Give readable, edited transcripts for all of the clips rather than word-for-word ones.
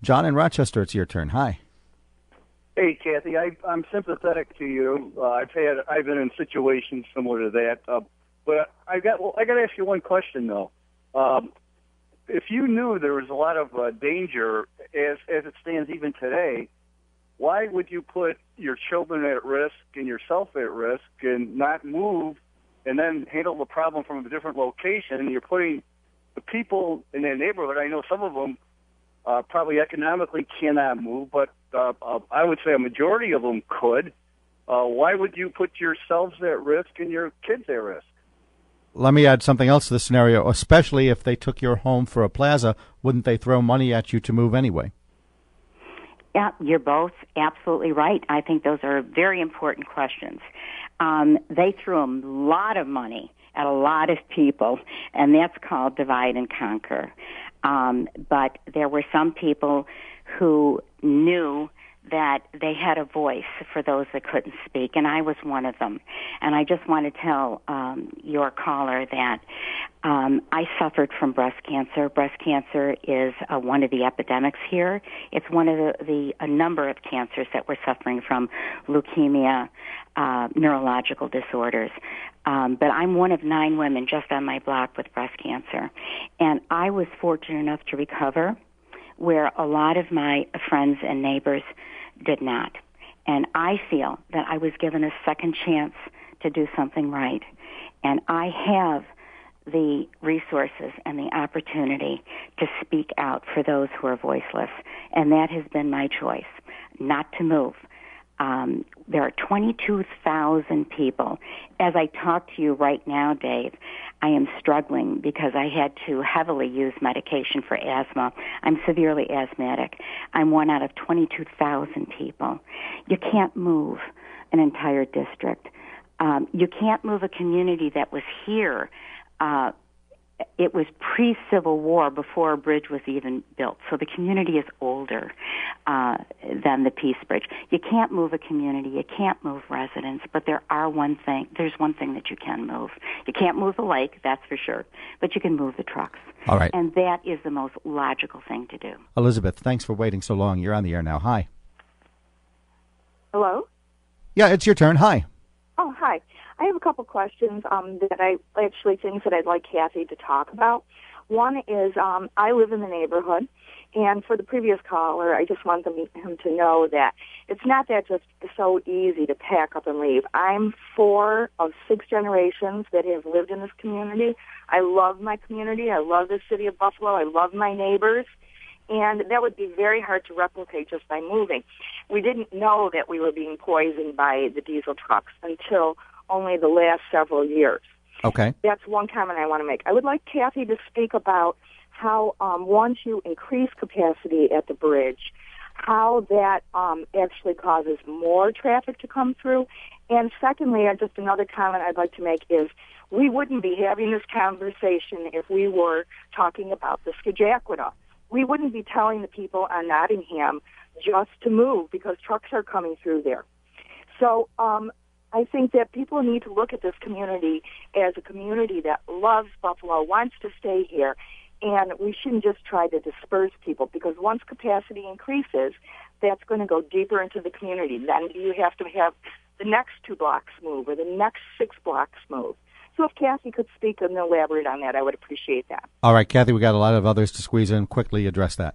John in Rochester, it's your turn. Hi. Hey, Kathy, I'm sympathetic to you. I've been in situations similar to that, but I got to ask you one question though. If you knew there was a lot of danger as it stands even today, why would you put your children at risk and yourself at risk and not move and then handle the problem from a different location? You're putting the people in that neighborhood. I know some of them probably economically cannot move, but I would say a majority of them could. Why would you put yourselves at risk and your kids at risk? Let me add something else to the scenario, especially if they took your home for a plaza, wouldn't they throw money at you to move anyway? Yeah, you're both absolutely right. I think those are very important questions. They threw a lot of money at a lot of people, and that's called divide and conquer. But there were some people who knew that they had a voice for those that couldn't speak, and I was one of them. And I just want to tell your caller that I suffered from breast cancer. Breast cancer is one of the epidemics here. It's one of a number of cancers that we're suffering from: leukemia, neurological disorders. But I'm one of 9 women just on my block with breast cancer. And I was fortunate enough to recover where a lot of my friends and neighbors did not. And I feel that I was given a second chance to do something right. And I have the resources and the opportunity to speak out for those who are voiceless. And that has been my choice, not to move. There are 22,000 people. As I talk to you right now, Dave, I am struggling because I had to heavily use medication for asthma. I'm severely asthmatic. I'm one out of 22,000 people. You can't move an entire district. You can't move a community that was here. It was pre-Civil War, before a bridge was even built. So the community is older than the Peace Bridge. You can't move a community. You can't move residents. But there's one thing that you can move. You can't move the lake, that's for sure. But you can move the trucks. All right. And that is the most logical thing to do. Elizabeth, thanks for waiting so long. You're on the air now. Hi. Hello? Yeah, it's your turn. Hi. Oh, hi. I have a couple questions things that I'd like Kathy to talk about. One is I live in the neighborhood, and for the previous caller, I just want him to know that it's not that just so easy to pack up and leave. I'm 4 of 6 generations that have lived in this community. I love my community. I love the city of Buffalo. I love my neighbors. And that would be very hard to replicate just by moving. We didn't know that we were being poisoned by the diesel trucks until only the last several years. Okay. That's one comment I want to make. I would like Kathy to speak about how once you increase capacity at the bridge, how that actually causes more traffic to come through. And secondly, just another comment I'd like to make is we wouldn't be having this conversation if we were talking about the Skajaquada. We wouldn't be telling the people on Nottingham just to move because trucks are coming through there. So I think that people need to look at this community as a community that loves Buffalo, wants to stay here, and we shouldn't just try to disperse people because once capacity increases, that's going to go deeper into the community. Then you have to have the next 2 blocks move or the next 6 blocks move. So if Kathy could speak and elaborate on that, I would appreciate that. All right, Kathy, we got a lot of others to squeeze in. Quickly address that.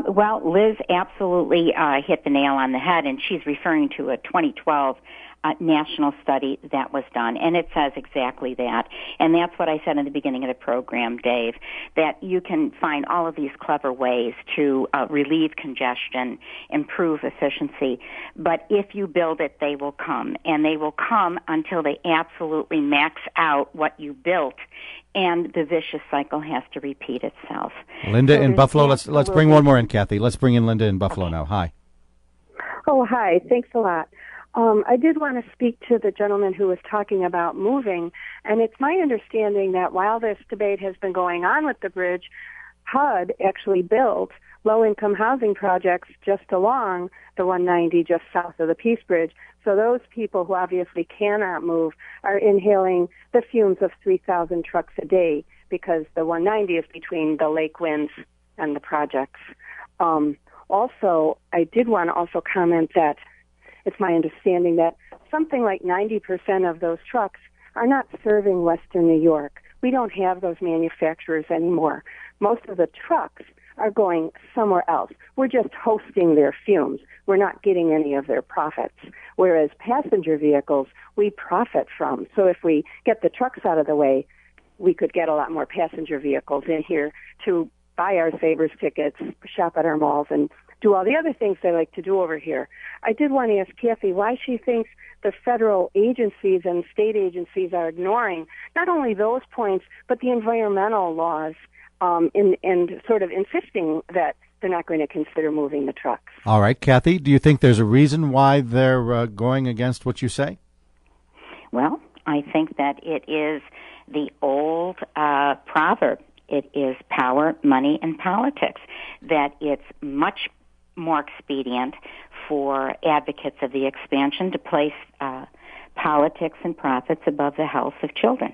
Well, Liz absolutely hit the nail on the head, and she's referring to a 2012 national study that was done, and it says exactly that. And that's what I said in the beginning of the program, Dave, that you can find all of these clever ways to relieve congestion, improve efficiency, but if you build it, they will come, and they will come until they absolutely max out what you built, and the vicious cycle has to repeat itself. Linda in Buffalo, let's bring one more in, Kathy. Let's bring in Linda in Buffalo now. Hi. Oh, hi. Thanks a lot. I did want to speak to the gentleman who was talking about moving, and it's my understanding that while this debate has been going on with the bridge, HUD actually built low-income housing projects just along the 190 just south of the Peace Bridge. So those people who obviously cannot move are inhaling the fumes of 3,000 trucks a day because the 190 is between the lake winds and the projects. Also, I did want to also comment that it's my understanding that something like 90% of those trucks are not serving Western New York. We don't have those manufacturers anymore. Most of the trucks are going somewhere else. We're just hosting their fumes. We're not getting any of their profits. Whereas passenger vehicles, we profit from. So if we get the trucks out of the way, we could get a lot more passenger vehicles in here to buy our Savers tickets, shop at our malls, and do all the other things they like to do over here. I did want to ask Kathy why she thinks the federal agencies and state agencies are ignoring not only those points, but the environmental laws, and sort of insisting that they're not going to consider moving the trucks. All right, Kathy, do you think there's a reason why they're going against what you say? Well, I think that it is the old proverb. It is power, money, and politics, that it's much more expedient for advocates of the expansion to place politics and profits above the health of children.